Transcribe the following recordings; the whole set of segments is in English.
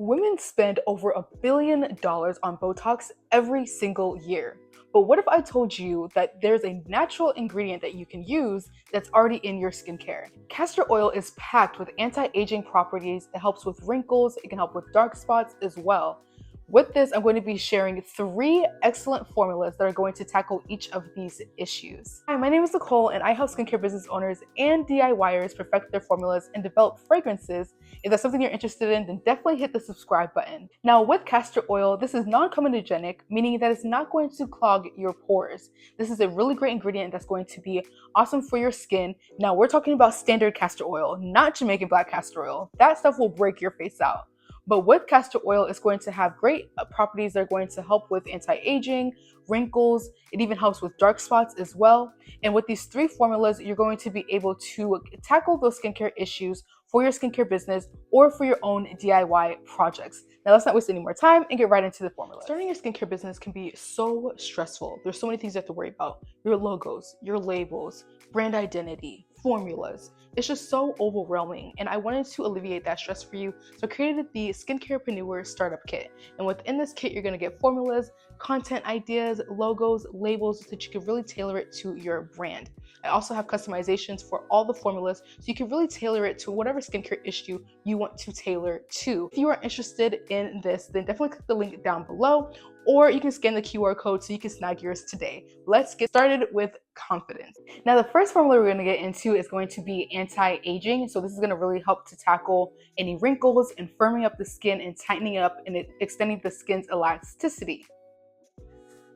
Women spend over $1 billion on Botox every single year. But what if I told you that there's a natural ingredient that you can use that's already in your skincare? Castor oil is packed with anti-aging properties. It helps with wrinkles, it can help with dark spots as well. With this, I'm going to be sharing 3 excellent formulas that are going to tackle each of these issues. Hi, my name is Nicole, and I help skincare business owners and DIYers perfect their formulas and develop fragrances. If that's something you're interested in, then definitely hit the subscribe button. Now, with castor oil, this is non-comedogenic, meaning that it's not going to clog your pores. This is a really great ingredient that's going to be awesome for your skin. Now, we're talking about standard castor oil, not Jamaican black castor oil. That stuff will break your face out. But with castor oil, it's going to have great properties that are going to help with anti-aging, wrinkles. It even helps with dark spots as well. And with these 3 formulas, you're going to be able to tackle those skincare issues for your skincare business or for your own DIY projects. Now, let's not waste any more time and get right into the formula. Starting your skincare business can be so stressful. There's so many things you have to worry about. Your logos, your labels, brand identity, formulas. It's just so overwhelming, and I wanted to alleviate that stress for you, so I created the Skincarepreneur Startup Kit. And within this kit, you're going to get formulas, content ideas, logos, labels, so that you can really tailor it to your brand. I also have customizations for all the formulas, so you can really tailor it to whatever skincare issue you want to tailor to. If you are interested in this, then definitely click the link down below, or you can scan the QR code so you can snag yours today. Let's get started with confidence. Now, the first formula we're going to get into is going to be anti-aging. So this is going to really help to tackle any wrinkles and firming up the skin and tightening up and extending the skin's elasticity.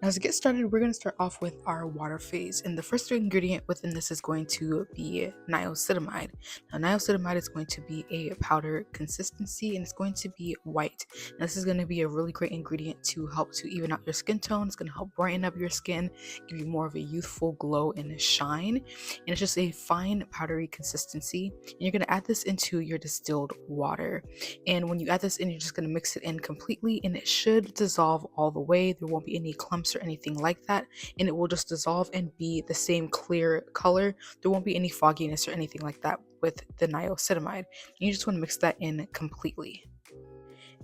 Now, to get started, we're going to start off with our water phase, and the first ingredient within this is going to be niacinamide. Now, niacinamide is going to be a powder consistency, and it's going to be white. Now, this is going to be a really great ingredient to help to even out your skin tone. It's going to help brighten up your skin, give you more of a youthful glow and a shine, and it's just a fine powdery consistency. And you're going to add this into your distilled water, and when you add this in, you're just going to mix it in completely, and it should dissolve all the way. There won't be any clumps or anything like that, and it will just dissolve and be the same clear color. There won't be any fogginess or anything like that with the niacinamide. You just want to mix that in completely.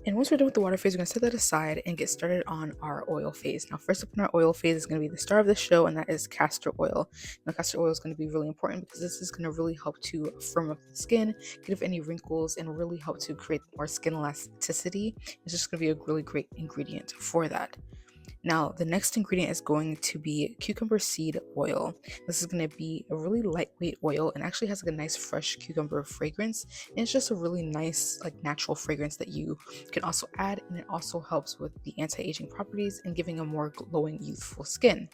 And once we're done with the water phase, we're going to set that aside and get started on our oil phase. Now, first up in our oil phase is going to be the star of the show, and that is castor oil. Now, castor oil is going to be really important because this is going to really help to firm up the skin, get rid of any wrinkles, and really help to create more skin elasticity. It's just going to be a really great ingredient for that. Now, the next ingredient is going to be cucumber seed oil. This is going to be a really lightweight oil and actually has like a nice fresh cucumber fragrance. And it's just a really nice, like natural fragrance that you can also add, and it also helps with the anti-aging properties and giving a more glowing, youthful skin.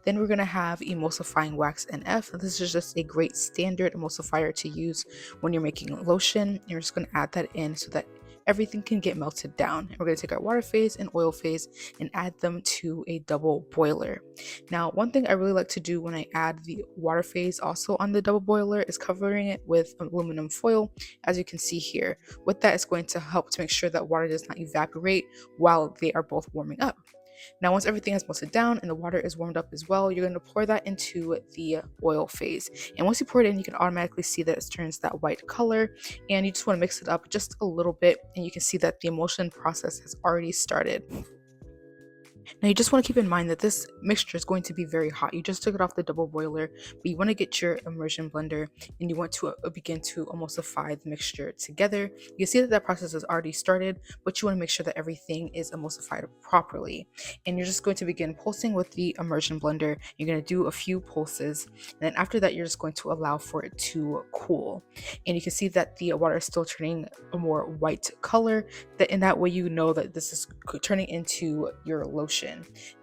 Then we're going to have emulsifying wax NF. This is just a great standard emulsifier to use when you're making lotion. You're just going to add that in so that everything can get melted down. And we're going to take our water phase and oil phase and add them to a double boiler. Now, one thing I really like to do when I add the water phase also on the double boiler is covering it with aluminum foil, as you can see here. With that, it's going to help to make sure that water does not evaporate while they are both warming up. Now, once everything has melted down and the water is warmed up as well, you're going to pour that into the oil phase. And once you pour it in, you can automatically see that it turns that white color, and you just want to mix it up just a little bit, and you can see that the emulsion process has already started. Now, you just want to keep in mind that this mixture is going to be very hot. You just took it off the double boiler, but you want to get your immersion blender and you want to begin to emulsify the mixture together. You can see that process has already started, but you want to make sure that everything is emulsified properly. And you're just going to begin pulsing with the immersion blender. You're going to do a few pulses, and then after that, you're just going to allow for it to cool. And you can see that the water is still turning a more white color. That in that way, you know that this is turning into your lotion.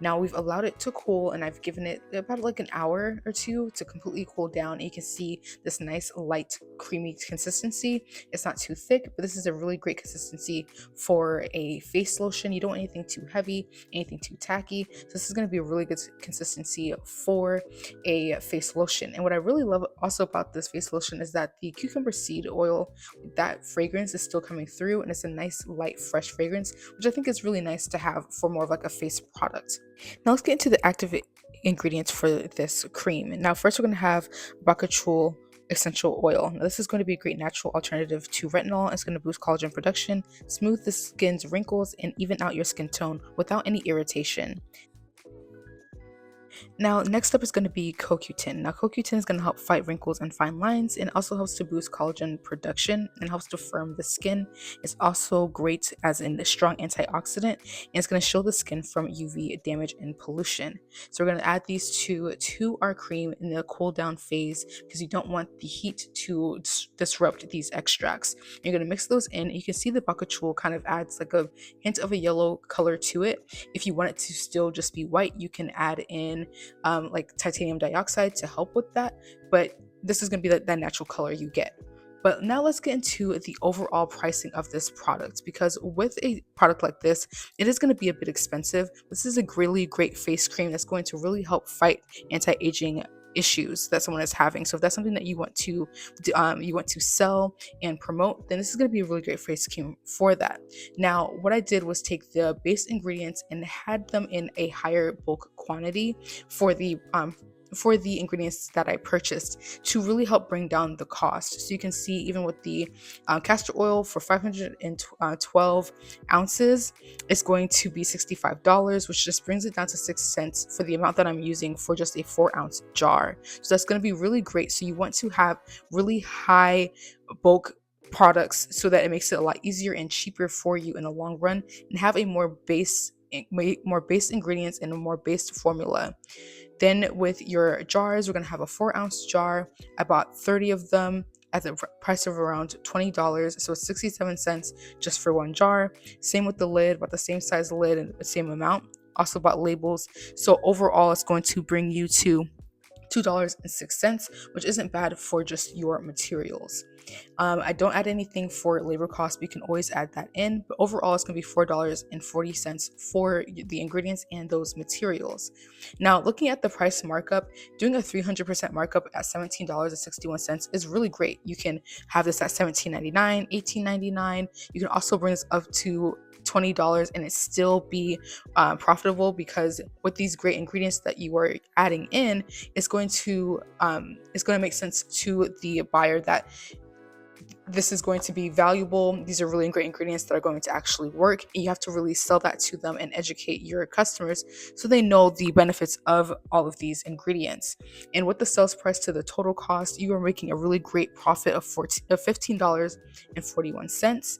Now, we've allowed it to cool, and I've given it about like an hour or two to completely cool down. And you can see this nice light creamy consistency. It's not too thick, but this is a really great consistency for a face lotion. You don't want anything too heavy, anything too tacky. So this is going to be a really good consistency for a face lotion. And what I really love also about this face lotion is that the cucumber seed oil, that fragrance is still coming through, and it's a nice light fresh fragrance, which I think is really nice to have for more of like a face product. Now let's get into the active ingredients for this cream. Now first we're going to have bacachul essential oil. Now, this is going to be a great natural alternative to retinol. It's going to boost collagen production, smooth the skin's wrinkles, and even out your skin tone without any irritation. Now, next up is going to be CoQ10. Now, CoQ10 is going to help fight wrinkles and fine lines, and also helps to boost collagen production and helps to firm the skin. It's also great as a strong antioxidant, and it's going to shield the skin from UV damage and pollution. So we're going to add these two to our cream in the cool down phase because you don't want the heat to disrupt these extracts. You're going to mix those in. You can see the bakachul kind of adds like a hint of a yellow color to it. If you want it to still just be white, you can add in like titanium dioxide to help with that, but this is going to be that natural color you get. But now let's get into the overall pricing of this product, because with a product like this, it is going to be a bit expensive. This is a really great face cream that's going to really help fight anti-aging issues that someone is having. So if that's something that you want to sell and promote, then this is going to be a really great face cream for that. Now, what I did was take the base ingredients and had them in a higher bulk quantity for the ingredients that I purchased to really help bring down the cost. So you can see even with the castor oil for 512 ounces, it's going to be $65, which just brings it down to 6 cents for the amount that I'm using for just a 4-ounce jar. So that's going to be really great. So you want to have really high bulk products so that it makes it a lot easier and cheaper for you in the long run, and have a more base ingredients and a more based formula. Then with your jars, we're going to have a 4-ounce jar. I bought 30 of them at the price of around $20, so it's 67 cents just for one jar. Same with the lid, about the same size lid and the same amount. Also bought labels, so overall it's going to bring you to $2.06, which isn't bad for just your materials. I don't add anything for labor cost, but you can always add that in. But overall, it's going to be $4.40 for the ingredients and those materials. Now, looking at the price markup, doing a 300% markup at $17.61 is really great. You can have this at $17.99, $18.99. You can also bring this up to $20 and it still be profitable, because with these great ingredients that you are adding in, it's going to make sense to the buyer that this is going to be valuable. These are really great ingredients that are going to actually work, and you have to really sell that to them and educate your customers so they know the benefits of all of these ingredients. And with the sales price to the total cost, you are making a really great profit of $15.41.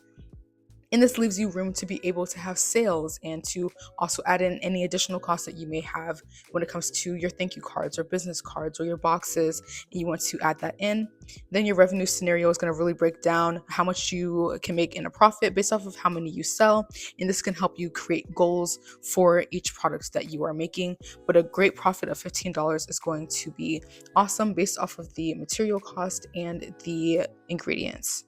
And this leaves you room to be able to have sales and to also add in any additional costs that you may have when it comes to your thank you cards or business cards or your boxes, and you want to add that in. Then your revenue scenario is going to really break down how much you can make in a profit based off of how many you sell. And this can help you create goals for each product that you are making. But a great profit of $15 is going to be awesome based off of the material cost and the ingredients.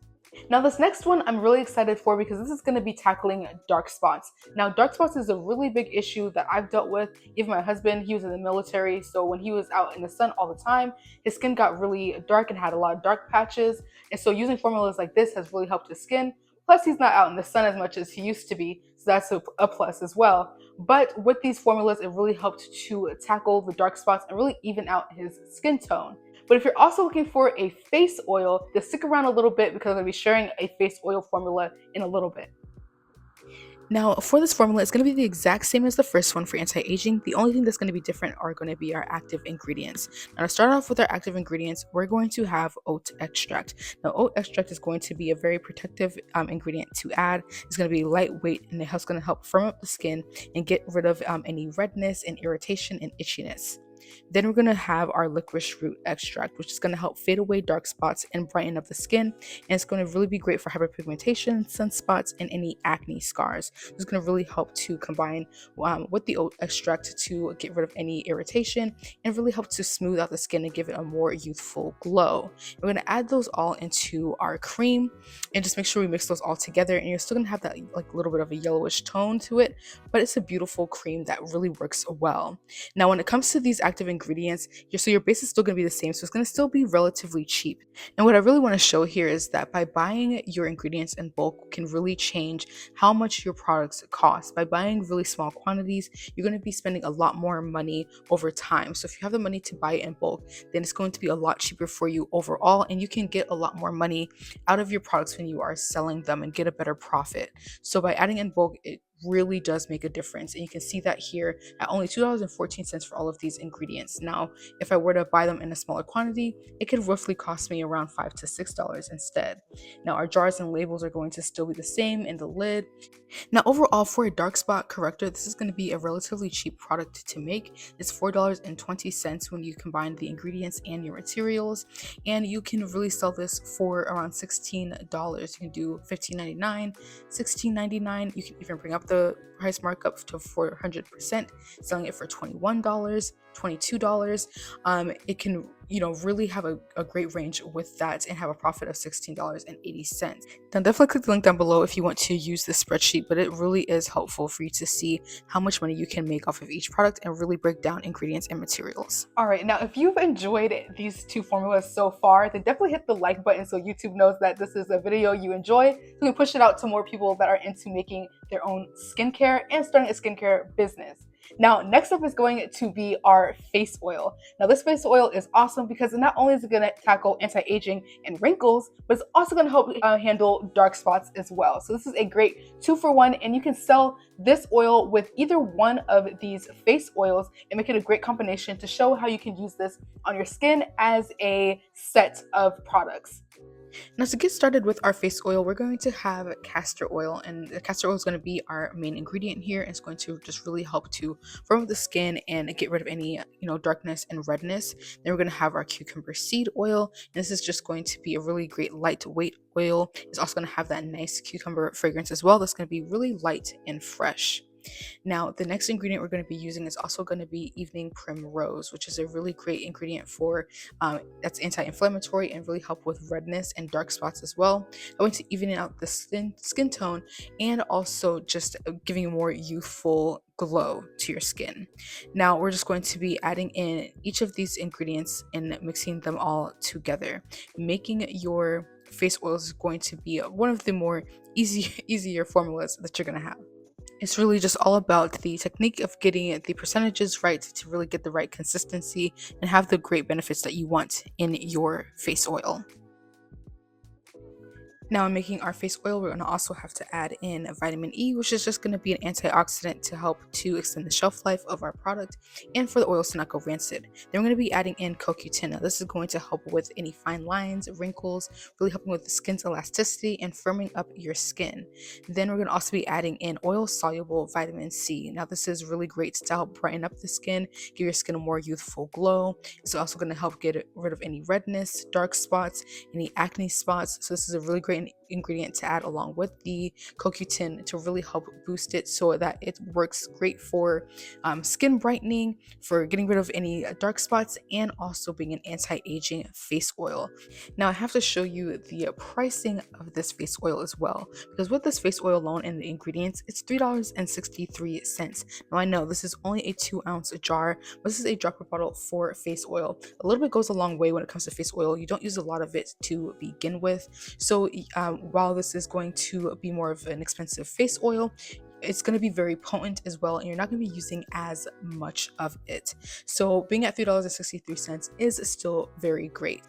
Now, this next one I'm really excited for because this is going to be tackling dark spots. Now, dark spots is a really big issue that I've dealt with. Even my husband, he was in the military, so when he was out in the sun all the time, his skin got really dark and had a lot of dark patches. And so using formulas like this has really helped his skin. Plus, he's not out in the sun as much as he used to be, so that's a plus as well. But with these formulas, it really helped to tackle the dark spots and really even out his skin tone. But if you're also looking for a face oil, just stick around a little bit because I'm going to be sharing a face oil formula in a little bit. Now, for this formula, it's going to be the exact same as the first one for anti-aging. The only thing that's going to be different are going to be our active ingredients. Now, to start off with our active ingredients, we're going to have oat extract. Now, oat extract is going to be a very protective ingredient to add. It's going to be lightweight, and it's going to help firm up the skin and get rid of any redness and irritation and itchiness. Then we're going to have our licorice root extract, which is going to help fade away dark spots and brighten up the skin. And it's going to really be great for hyperpigmentation, sunspots, and any acne scars. It's going to really help to combine with the oat extract to get rid of any irritation and really help to smooth out the skin and give it a more youthful glow. We're going to add those all into our cream and just make sure we mix those all together. And you're still going to have that like little bit of a yellowish tone to it, but it's a beautiful cream that really works well. Now, when it comes to these active active ingredients, so your base is still going to be the same. So it's going to still be relatively cheap. And what I really want to show here is that by buying your ingredients in bulk can really change how much your products cost. By buying really small quantities, you're going to be spending a lot more money over time. So if you have the money to buy it in bulk, then it's going to be a lot cheaper for you overall, and you can get a lot more money out of your products when you are selling them and get a better profit. So by adding in bulk, it really does make a difference. And you can see that here at only $2.14 for all of these ingredients. Now, if I were to buy them in a smaller quantity, it could roughly cost me around $5 to $6 instead. Now, our jars and labels are going to still be the same in the lid. Now, overall, for a dark spot corrector, this is going to be a relatively cheap product to make. It's $4.20 when you combine the ingredients and your materials, and you can really sell this for around $16. You can do $15.99, $16.99. You can even bring up the price markup to 400%, selling it for $21, $22. It can really have a great range with that and have a profit of $16.80. Now definitely click the link down below if you want to use this spreadsheet, but it really is helpful for you to see how much money you can make off of each product and really break down ingredients and materials. All right, now if you've enjoyed these two formulas so far, then definitely hit the like button so YouTube knows that this is a video you enjoy, so we can push it out to more people that are into making their own skincare and starting a skincare business. Now, next up is going to be our face oil. Now, this face oil is awesome because not only is it going to tackle anti-aging and wrinkles, but it's also going to help handle dark spots as well. So this is a great 2-for-1, and you can sell this oil with either one of these face oils and make it a great combination to show how you can use this on your skin as a set of products. Now, to get started with our face oil, we're going to have castor oil, and the castor oil is going to be our main ingredient here. It's going to just really help to firm up the skin and get rid of any darkness and redness. Then we're going to have our cucumber seed oil, and this is just going to be a really great lightweight oil. It's also going to have that nice cucumber fragrance as well. That's going to be really light and fresh. Now, the next ingredient we're going to be using is also going to be evening primrose, which is a really great ingredient for that's anti-inflammatory and really help with redness and dark spots as well, going to even out the skin tone and also just giving a more youthful glow to your skin. Now, we're just going to be adding in each of these ingredients and mixing them all together. Making your face oils is going to be one of the more easier formulas that you're going to have. It's really just all about the technique of getting the percentages right to really get the right consistency and have the great benefits that you want in your face oil. Now, in making our face oil, we're going to also have to add in vitamin E, which is just going to be an antioxidant to help to extend the shelf life of our product and for the oils to not go rancid. Then we're going to be adding in CoQ10. Now, this is going to help with any fine lines, wrinkles, really helping with the skin's elasticity and firming up your skin. Then we're going to also be adding in oil-soluble vitamin C. Now, this is really great to help brighten up the skin, give your skin a more youthful glow. It's also going to help get rid of any redness, dark spots, any acne spots. So this is a really great ingredient to add along with the CoQ10 to really help boost it so that it works great for skin brightening, for getting rid of any dark spots, and also being an anti-aging face oil. Now, I have to show you the pricing of this face oil as well, because with this face oil alone and the ingredients, it's $3.63. Now, I know this is only a 2-ounce jar, but this is a dropper bottle for face oil. A little bit goes a long way when it comes to face oil. You don't use a lot of it to begin with, so while this is going to be more of an expensive face oil, it's going to be very potent as well, and you're not going to be using as much of it. So being at $3.63 is still very great.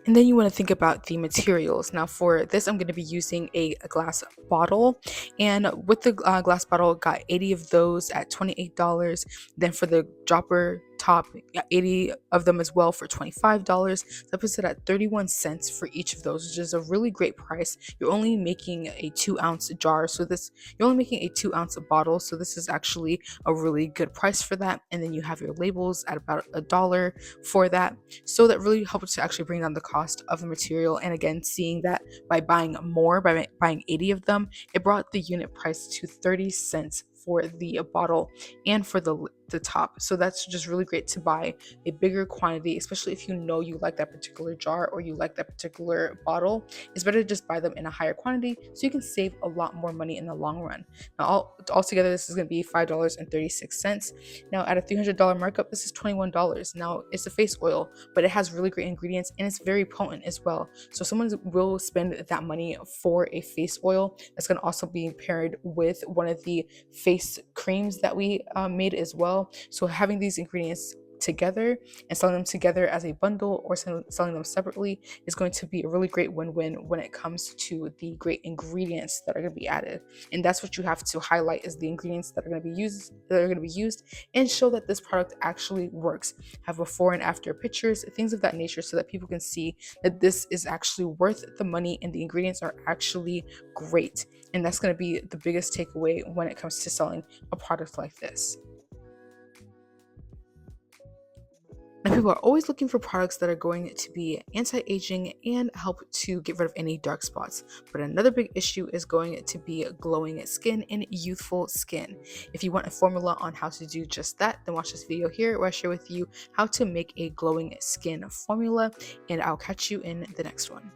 And then you want to think about the materials. Now, for this, I'm going to be using a glass bottle, and with the glass bottle, got 80 of those at $28. Then for the dropper top, 80 of them as well for $25. That puts it at 31 cents for each of those, which is a really great price. You're only making a 2-ounce jar, so you're only making a 2-ounce bottle, so this is actually a really good price for that. And then you have your labels at about $1 for that, so that really helps to actually bring down the cost of the material. And again, seeing that by buying more, by buying 80 of them, it brought the unit price to 30 cents for the bottle and for the top. So that's just really great to buy a bigger quantity, especially if you know you like that particular jar or you like that particular bottle. It's better to just buy them in a higher quantity so you can save a lot more money in the long run. Now, altogether, this is going to be $5.36. Now, at a $300 markup, this is $21. Now, it's a face oil, but it has really great ingredients and it's very potent as well. So someone will spend that money for a face oil that's going to also be paired with one of the face creams that we made as well. So having these ingredients together and selling them together as a bundle or selling them separately is going to be a really great win-win when it comes to the great ingredients that are going to be added. And that's what you have to highlight, is the ingredients that are going to be used and show that this product actually works. Have before and after pictures, things of that nature, so that people can see that this is actually worth the money and the ingredients are actually great. And that's going to be the biggest takeaway when it comes to selling a product like this. Now, people are always looking for products that are going to be anti-aging and help to get rid of any dark spots. But another big issue is going to be glowing skin and youthful skin. If you want a formula on how to do just that, then watch this video here where I share with you how to make a glowing skin formula, and I'll catch you in the next one.